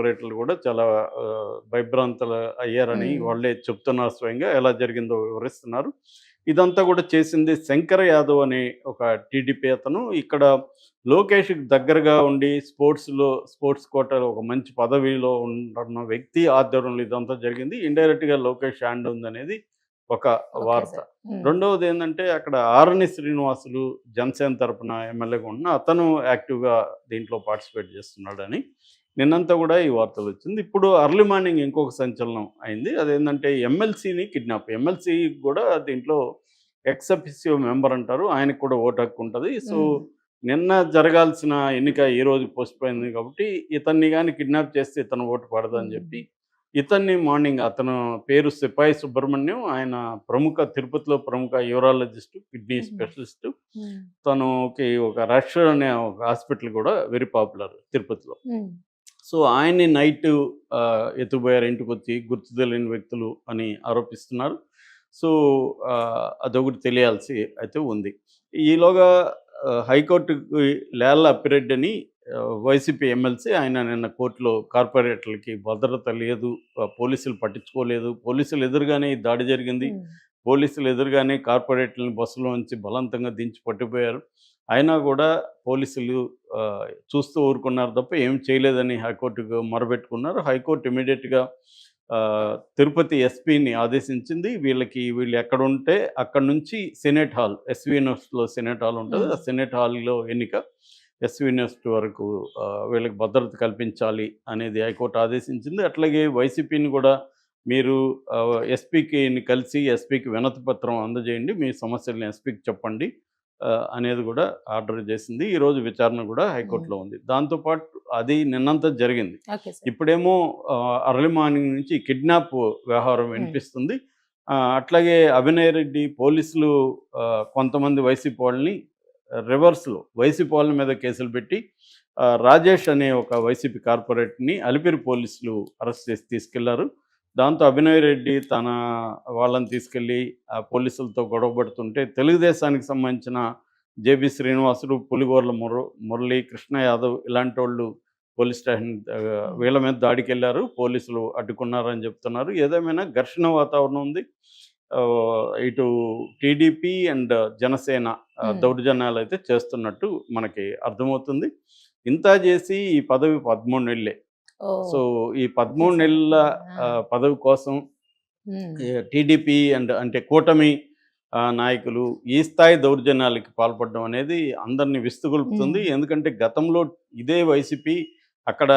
కార్పొరేటర్లు కూడా చాలా భయభ్రాంతులు అయ్యారని హ్మ్. వాళ్ళే చెప్తున్నారు స్వయంగా. ఎలా జరిగిందో వివరిస్తున్నారు. ఇదంతా కూడా చేసింది శంకర్ యాదవ్ అనే ఒక టీడీపీ అతను. ఇక్కడ లోకేష్‌కి దగ్గరగా ఉండి స్పోర్ట్స్ కోటాలో ఒక మంచి పదవిలో ఉంటున్న వ్యక్తి ఆధ్వర్యంలో ఇదంతా జరిగింది. ఇండైరెక్ట్‌గా లోకేష్ హ్యాండ్ ఉందనేది ఒక ఓకే వార్త. సార్. హ్మ్. రెండవదేందంటే అక్కడ ఆరణి శ్రీనివాసులు జనసేన తరపున ఎమ్మెల్యేగా ఉన్న అతను యాక్టివ్‌గా దీంట్లో పార్టిసిపేట్ చేస్తున్నాడని నిన్నంతా గూడా ఈ వార్తలొచ్చింది. ఇప్పుడు అర్లీ మార్నింగ్ ఇంకొక సంచలనం అయింది. అదేందంటే ఎమ్మెల్సీని కిడ్నాప్. ఎమ్మెల్సీ గూడా దీంట్లో ఎక్స్ అఫిసియో మెంబర్ అంటారు. ఆయనకి కూడా ఓటు హక్కు ఉంటది. సో, హ్మ్. నిన్న జరగాల్సిన ఎన్నిక ఈరోజు పోస్ట్‌పోన్ అయింది కాబట్టి ఇతన్ని గాని కిడ్నాప్ చేస్తే ఇతను ఓటు పడదని హ్మ్. జెప్పి ఇతన్ని మార్నింగ్ అతను పేరు సిపాయి సుబ్రహ్మణ్యం. ఆయన తిరుపతిలో ప్రముఖ యూరాలజిస్టు, కిడ్నీ హుహు. స్పెషలిస్టు. హ్మ్. తనుకి ఒక రష్ అనే ఒక హాస్పిటల్ గూడా వెరీ పాపులర్ తిరుపతిలో. హ్మ్. సో, ఆయన్ని నైటు ఎత్తుకుపోయారు ఇంటికొచ్చి గుర్తు తెలియని వ్యక్తులు అని ఆరోపిస్తున్నారు. సో, అదొకటి తెలియాల్సి అయితే ఉంది. ఈలోగా హైకోర్టుకి లేళ్ల అప్పిరెడ్డి అని వైసీపీ ఎమ్మెల్సీ ఆయన నిన్న కోర్టులో కార్పొరేటర్లకి భద్రత లేదు, పోలీసులు పట్టించుకోలేదు, పోలీసులు ఎదురుగానే ఈ దాడి జరిగింది. హ్మ్. పోలీసులు ఎదురుగానే కార్పొరేటర్లని బస్సులోంచి బలవంతంగా దించి పట్టుకుపోయారు. అయినా గూడా పోలీసులు చూస్తూ ఊరుకున్నారు తప్ప ఏం చేయలేదని హైకోర్టుకు మొరబెట్టుకున్నారు. హైకోర్టు ఇమ్మీడియేట్‌గా తిరుపతి ఎస్పీని ఆదేశించింది. వీళ్ళు ఎక్కడుంటే అక్కడి నుంచి సెనేట్ హాల్, ఎస్‌వి యూనివర్సిటీలో సెనేట్ హాల్ ఉంటది. హ్మ్. ఆ సెనేట్ హాల్‌లో ఎన్నిక. ఎస్‌వి యూనివర్సిటీ వరకు వీళ్ళకి భద్రత కల్పించాలి అనేది హైకోర్టు ఆదేశించింది. అట్లాగే వైసీపీని గూడా మీరు ఎస్పీకిని కలిసి ఎస్పీకి వినతి పత్రం అందజేయండి. మీ సమస్యల్ని ఎస్పీకి చెప్పండి. అనేది గూడా ఆర్డర్ జేసింది. ఈరోజు విచారణ గూడా హ్మ్. హైకోర్ట్‌లో ఉంది. దాంతో పాటు అది నిన్నంతా జరిగింది. Okay sir. ఇప్పుడేమో అర్లీ మార్నింగ్ నుంచి కిడ్నాప్ వ్యవహారం హ్మ్. వినిపిస్తుంది. అట్లాగే అభినయ్ రెడ్డి పోలీసులు కొంతమంది వైసీపీ వాళ్ళని వైసీపీ వాళ్ళ మీద కేసులు పెట్టి రాజేష్ అనే ఒక వైసీపీ కార్పొరేటర్‌ని అలిపిరి పోలీసులు అరెస్ట్ చేసి తీసుకెళ్లారు. దాంతో అభినయ్ రెడ్డి తన వాళ్ళని తీసుకెళ్ళి ఆ పోలీసులతో గొడవ పడుతుంటే తెలుగుదేశానికి సంబంధించిన జేబీ శ్రీనివాసులు, పులిగోర్ల మురళి, కృష్ణ యాదవ్ ఇలాంటోళ్ళు పోలీస్ స్టేషన్ హ్మ్. వీళ్ళ మీద దాడికెళ్లారు. పోలీసులు అడ్డుకున్నారని చెప్తున్నారు. ఏదేమైనా ఘర్షణ వాతావరణం ఉంది. ఇటు టీడీపీ అండ్ జనసేన హ్మ్. దౌర్జన్యాలైతే చేస్తున్నట్టు మనకి అర్థమవుతుంది. ఇంతా చేసి ఈ పదవి 13 నెలలే. ఓహ్! సో, ఈ ఓకే 13 సార్. నెలల ఆ! పదవి కోసం హ్మ్. టీడీపీ అంటే కూటమి నాయకులు ఈ స్థాయి దౌర్జన్యాలకి పాల్పడడం అనేది అందరిని హ్మ్. విస్తుగొలుపుతుంది. ఎందుకంటే గతంలో ఇదే వైసీపీ అక్కడ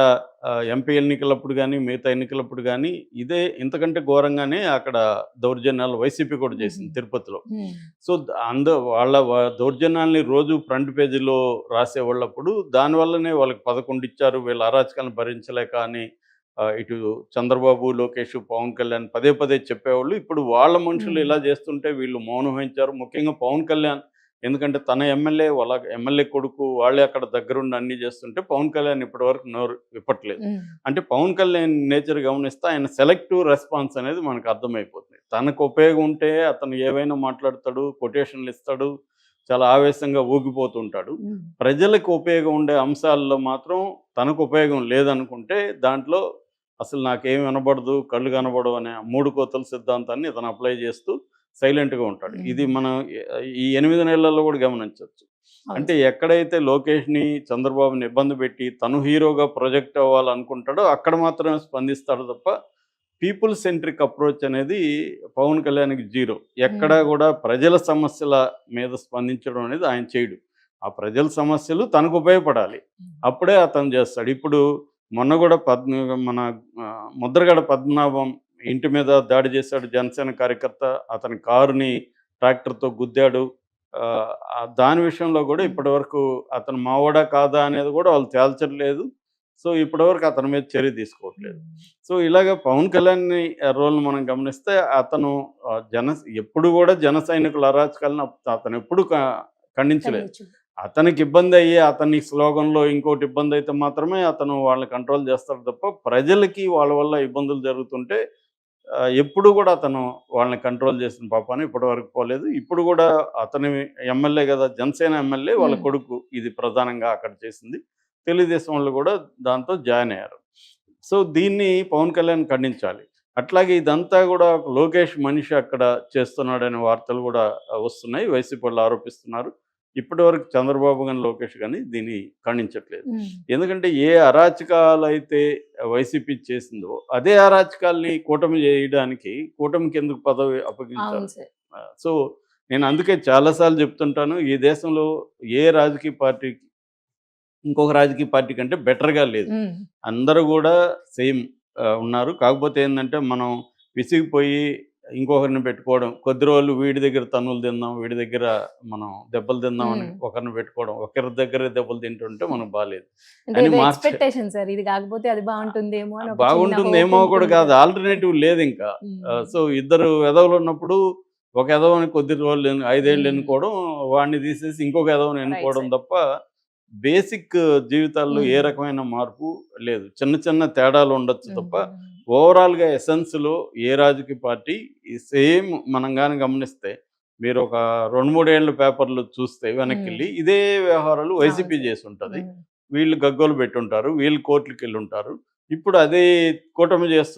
ఎంపీ ఎన్నికలప్పుడు గానీ, మిగతా ఎన్నికలప్పుడు గానీ, ఇదే ఇంతకంటే ఘోరంగానే అక్కడ దౌర్జన్యాలు వైసీపీ కూడా హుహు. చేసింది తిరుపతిలో. హ్మ్. సో, వాళ్ళ దౌర్జన్యాల్ని రోజు ఫ్రంట్ పేజీలో రాసేవాళ్ళప్పుడు దానివల్లనే వాళ్ళకి 11 ఇచ్చారు. వీళ్ళ అరాచకాలను భరించలేక అని ఇటు చంద్రబాబు, లోకేష్, పవన్ కళ్యాణ్ పదే పదే చెప్పేవాళ్ళు. ఇప్పుడు వాళ్ళ మనుషులు హ్మ్. ఇలా చేస్తుంటే వీళ్ళు మౌనం వహించారు. ముఖ్యంగా పవన్ కళ్యాణ్ ఎందుకంటే తన ఎమ్మెల్యే వాళ్ళ ఎమ్మెల్యే కొడుకు వాళ్ళే అక్కడ దగ్గరుండి అన్నీ చేస్తుంటే పవన్ కళ్యాణ్ ఇప్పటివరకు నోరు విప్పట్లేదు. హ్మ్. అంటే పవన్ కళ్యాణ్ నేచర్ గమనిస్తే ఆయన సెలెక్టివ్ రెస్పాన్స్ అనేది మనకు అర్థమైపోతుంది. తనకు ఉపయోగం ఉంటే అతను ఏవైనా మాట్లాడతాడు, కొటేషన్‌లు ఇస్తాడు. చాలా ఆవేశంగా ఊగిపోతుంటాడు. హ్మ్. ప్రజలకు ఉపయోగం ఉండే అంశాల్లో మాత్రం తనకు ఉపయోగం లేదనుకుంటే దాంట్లో అసలు నాకేమి వినబడదు, కళ్ళు కనబడవు అనే మూడు కోతల సిద్ధాంతాన్ని ఇతను అప్లై చేస్తూ సైలెంట్‌గా ఉంటాడు. ఇది హ్మ్. మనం ఈ 8 నెలల్లో కూడా గమనించొచ్చు. అవును అంటే సార్. ఎక్కడైతే లోకేష్‌ని, చంద్రబాబుని ఇబ్బంది పెట్టి తను హీరోగా ప్రొజెక్ట్ అవ్వాలనుకుంటాడో అక్కడ మాత్రమే స్పందిస్తాడు తప్ప పీపుల్ సెంట్రిక్ అప్రోచ్ అనేది పవన్ కళ్యాణ్‌కి జీరో. ఎక్కడా హ్మ్. గూడా ప్రజల సమస్యల మీద స్పందించడం అనేది ఆయన చేయడు. ఆ ప్రజల సమస్యలు తనకు ఉపయోగపడాలి. హ్మ్. అప్పుడే అతను చేస్తాడు. ఇప్పుడు మొన్న గూడా మన ముద్రగడ పద్మనాభం ఇంటి మీద దాడి చేశాడు జనసేన కార్యకర్త. అతని కారుని ట్రాక్టర్‌తో గుద్దాడు. దాని విషయంలో గూడా హ్మ్. ఇప్పటివరకు అతను మావోడా కాదా అనేది గూడా వాళ్ళు తేల్చట్లేదు. సో, ఇప్పటివరకు అతని మీద చర్య తీసుకోవట్లేదు. హ్మ్. సో, ఇలాగ పవన్ కళ్యాణ్‌ని రోల్‌ని మనం గమనిస్తే అతను ఎప్పుడు గూడా జన సైనికుల అరాచకాలను అతనెప్పుడు ఖండించలేదు. ఖండించు. అతనికి ఇబ్బందయ్యి అతని స్లోగన్‌లో ఇంకోటి ఇబ్బందైతే మాత్రమే అతను వాళ్ళని కంట్రోల్ చేస్తాడు తప్ప, ప్రజలకి వాళ్ళ వల్ల ఇబ్బందులు జరుగుతుంటే ఎప్పుడు గూడా అతను వాళ్ళని కంట్రోల్ చేసిన పాపాన ఇప్పటివరకు పోలేదు. ఇప్పుడు గూడా అతని ఎమ్మెల్యే గదా! జనసేన ఎమ్మెల్యే వాళ్ళ హ్మ్. కొడుకు ఇది ప్రధానంగా అక్కడ చేసింది. తెలుగుదేశం వాళ్ళు గూడా దాంతో జాయిన్ అయ్యారు. సో దీన్ని పవన్ కళ్యాణ్ ఖండించాలి. అట్లాగే ఇదంతా కూడా ఒక లోకేష్ మనిషి అక్కడ చేస్తున్నాడనే వార్తలు కూడా వస్తున్నాయి. వైసీపీ వాళ్ళు ఆరోపిస్తున్నారు. ఇప్పటివరకు చంద్రబాబు గాని, లోకేష్ గాని దీన్ని ఖండించట్లేదు. హ్మ్. ఎందుకంటే ఏ అరాచకాలైతే వైసీపీ చేసిందో అదే అరాచకాల్ని కూటమి చేయడానికి కూటమికి ఎందుకు పదవి అప్పగించాలి? అవును సార్. సో నేను అందుకే చాలా సార్లు చెప్తుంటాను. ఈ దేశంలో ఏ రాజకీయ పార్టీకి ఇంకొక రాజకీయ పార్టీ కంటే బెటర్‌గా లేదు. హ్మ్. అందరూ గూడా సేమ్ ఉన్నారు. కాకపోతే ఏందంటే, మనం విసిగిపోయి ఇంకొకరిని పెట్టుకోవడం. కొద్ది రోజులు వీడి దగ్గర తన్నులు తిందాం, వీడి దగ్గర మనం దెబ్బలు తిందామని హ్మ్. ఒకరిని పెట్టుకోవడం. ఒకరి దగ్గర దెబ్బలు తింటుంటే మనకు బాలేదు. అంటే అని ఏదో మార్చే ఎక్స్‌పెక్టేషన్ సార్. ఇది కాకపోతే అది బావుంటుందేమో అని ఒక చిన్న హోప్ బాగుంటుందేమో కూడా ఉంటుంది కాదు. కదా! ఆల్టర్‌నేటివ్ లేదింకా. హ్మ్. సో, ఇద్దరు వెధవలున్నప్పుడు ఒక ఎదవని కొద్ది రోజులు 5 ఏళ్ళు హ్మ్. ఎన్నుకోవడం, వాడిని తీసేసి ఇంకొక ఎదవని రైట్ ఎన్నుకోవడం సార్. తప్ప బేసిక్ జీవితాల్లో ఏ హ్మ్. రకమైన మార్పు లేదు. చిన్న చిన్న తేడాలు ఉండొచ్చు తప్ప హ్మ్. ఓవరాల్‌గా ఎసెన్స్‌లో ఏ రాజకీయ పార్టీ ఈ సేమ్ మనం గాని గమనిస్తే మీరు ఒక 2, 3 ఏళ్ల పేపర్‌లు చూస్తే హ్మ్. వెనక్కెళ్ళి ఇదే వ్యవహారాలు అవును వైసీపీ సార్. చేసుంటది. హ్మ్. వీళ్ళు గగ్గోలు పెట్టుంటారు. వీళ్ళు కోర్టులకెళ్ళుంటారు. ఇప్పుడు అదే కూటమి చేస్తుంది.